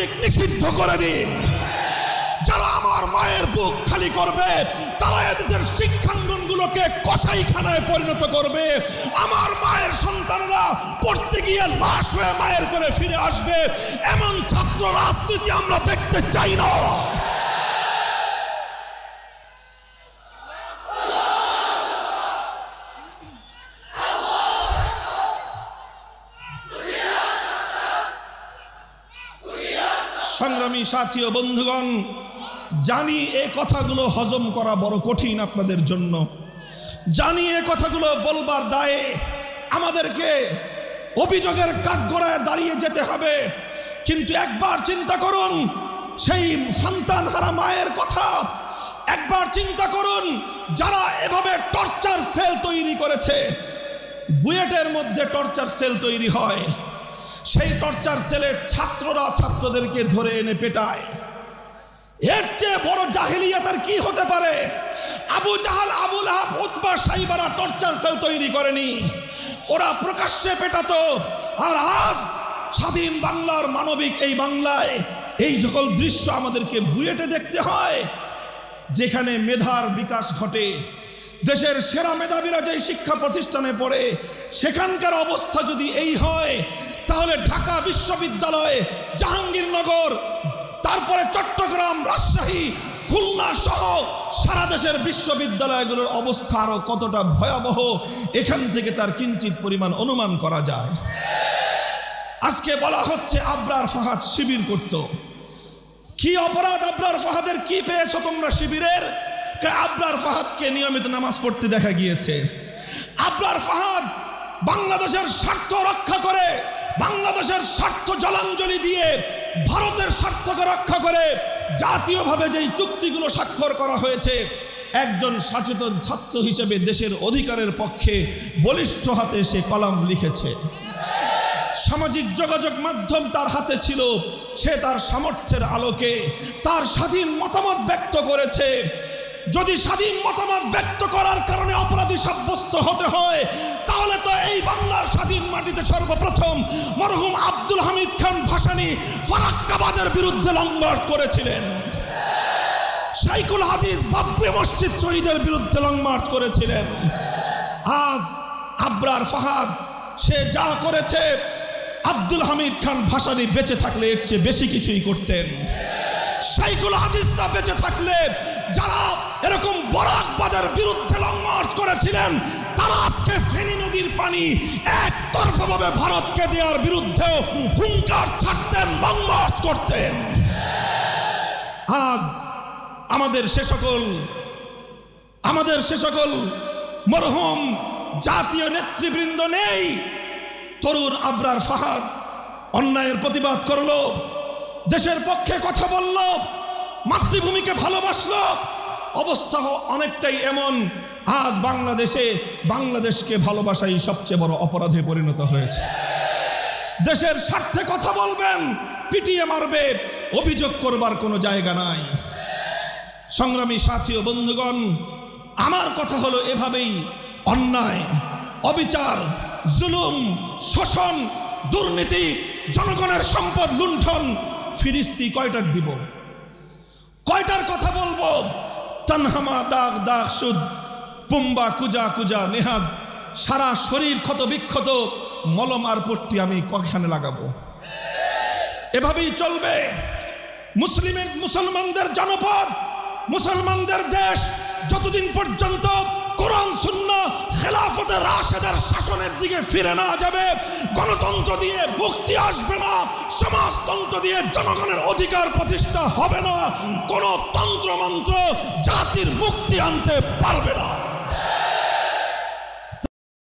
লীগ নিষিদ্ধ করে দিন। যারা আমার মায়ের বুক খালি করবে তারা এদেশের শিক্ষাঙ্গনগুলোকে কসাইখানায় পরিণত করবে। আমার মায়ের সন্তানেরা পড়তে গিয়ে লাশ হয়ে মায়ের করে ফিরে আসবে, এমন ছাত্র রাজনীতি আমরা দেখতে চাই না। সংগ্রামী সাথী ও বন্ধুগণ, জানি এই কথাগুলো হজম করা বড় কঠিন আপনাদের জন্য, জানি এই কথাগুলো বলবার দায়ে আমাদেরকে অভিযোগের কাঠগড়ায় দাঁড়িয়ে যেতে হবে। কিন্তু একবার চিন্তা করুন সেই সন্তান হারা মায়ের কথা, একবার চিন্তা করুন যারা এভাবে টর্চার সেল তৈরি করেছে। বুয়েটের মধ্যে টর্চার সেল তৈরি হয়, সেই টর্চার সেলে ছাত্ররা ছাত্রদেরকে ধরে এনে পেটায়। এর চেয়ে বড় জাহেলিয়াত আর কি হতে পারে? Abu Jahl, Abu Lahab, Utba, সাইবারা টর্চার সেল তৈরি করেনি, ওরা প্রকাশ্যে পেটাতো। আর আজ স্বাধীন বাংলার মানবিক এই বাংলায় এই সকল দৃশ্য আমাদেরকে বুয়েটে দেখতে হয়, যেখানে মেধার বিকাশ ঘটে। দেশের সেরা মেধাবীরা যে শিক্ষা প্রতিষ্ঠানে পড়ে, সেখানকার অবস্থা যদি এই হয়, তাহলে ঢাকা বিশ্ববিদ্যালয়, জাহাঙ্গীরনগর, তারপরে চট্টগ্রাম, রাজশাহী, খুলনা সহ সারা দেশের বিশ্ববিদ্যালয়গুলোর অবস্থা আরো কতটা ভয়াবহ, এখান থেকে তার কিঞ্চিত পরিমাণ অনুমান করা যায়। আজকে বলা হচ্ছে আবরার ফাহাদ শিবির করত। কি অপরাধ আবরার ফাহাদের? কি পেয়েছো তোমরা শিবিরের? আবরার ফাহাদকে নিয়মিত নামাজ পড়তে দেখা গিয়েছে। আবরার ফাহাদ বাংলাদেশের স্বার্থ রক্ষা করে, বাংলাদেশের স্বার্থ জলাঞ্জলি দিয়ে, ভারতের স্বার্থকে রক্ষা করে জাতীয়ভাবে যেই চুক্তিগুলো স্বাক্ষর করা হয়েছে, একজন সচেতন ছাত্র হিসেবে দেশের অধিকারের পক্ষে বলিষ্ঠ হাতে সে কলাম লিখেছে। সামাজিক যোগাযোগ মাধ্যম তার হাতে ছিল, সে তার সামর্থ্যের আলোকে তার স্বাধীন মতামত ব্যক্ত করেছে। যদি স্বাধীন মতামত ব্যক্ত করার কারণে অপরাধী সাব্যস্ত হতে হয়, তাহলে তো এই বাংলার স্বাধীন মাটিতে সর্বপ্রথম মরহুম আব্দুল হামিদ খান ভাসানী ফারাক্কাবাদের বিরুদ্ধে লং মার্চ করেছিলেন। শাইখুল হাদিস বাবরি মসজিদ শহীদের বিরুদ্ধে লং মার্চ করেছিলেন। আজ আবরার ফাহাদ সে যা করেছে, আব্দুল হামিদ খান ভাসানী বেঁচে থাকলে এর চেয়ে বেশি কিছুই করতেন। শাইখুল হাদিসরা বেঁচে থাকলে যারা এরকম বরাকবাদের বিরুদ্ধে লং মার্চ করেছিলেন, তারা আজকে ফেনী নদীর পানি একতরফাভাবে ভারতকে দেওয়ার বিরুদ্ধেও হুঙ্কার ছাড়তেন, লং মার্চ করতেন। আজ আমাদের সে সকল মরহুম জাতীয় নেতৃবৃন্দ নেই। তরুণ আবরার ফাহাদ অন্যায়ের প্রতিবাদ করলো, দেশের পক্ষে কথা বলল, মাতৃভূমিকে ভালোবাসলো। অবস্থা অনেকটাই এমন, আজ বাংলাদেশকে ভালোবাসাই সবচেয়ে বড় অপরাধে পরিণত হয়েছে। দেশের স্বার্থে কথা বলবেন, পিটিয়ে মারবে, অভিযোগ করবার কোনো জায়গা নাই। সংগ্রামী সাথী ও বন্ধুগণ, আমার কথা হলো এভাবেই অন্যায়, অবিচার, জুলুম, শোষণ, দুর্নীতি, জনগণের সম্পদ লুণ্ঠন, ফিরিস্তি কয়টার দিব? কয়টার কথা বলবো? তানহামা, দাগ দাগ, সুদ, পুম্বা, কুজা কুজা, নেহাদ, সারা শরীর ক্ষত বিক্ষত, মলম আর পট্টি আমি কয়খানে লাগাবো? এভাবেই চলবে। মুসলমানদের জনপদ, মুসলমানদের দেশ যতদিন পর্যন্ত কোরআন সুন্নাহ খেলাফতে রাশেদের শাসনের দিকে ফিরে না যাবে, গণতন্ত্র দিয়ে মুক্তি আসবে না, সমাজতন্ত্র দিয়ে জনগণের অধিকার প্রতিষ্ঠা হবে না, কোন তন্ত্রমন্ত্র জাতির মুক্তি আনতে পারবে না।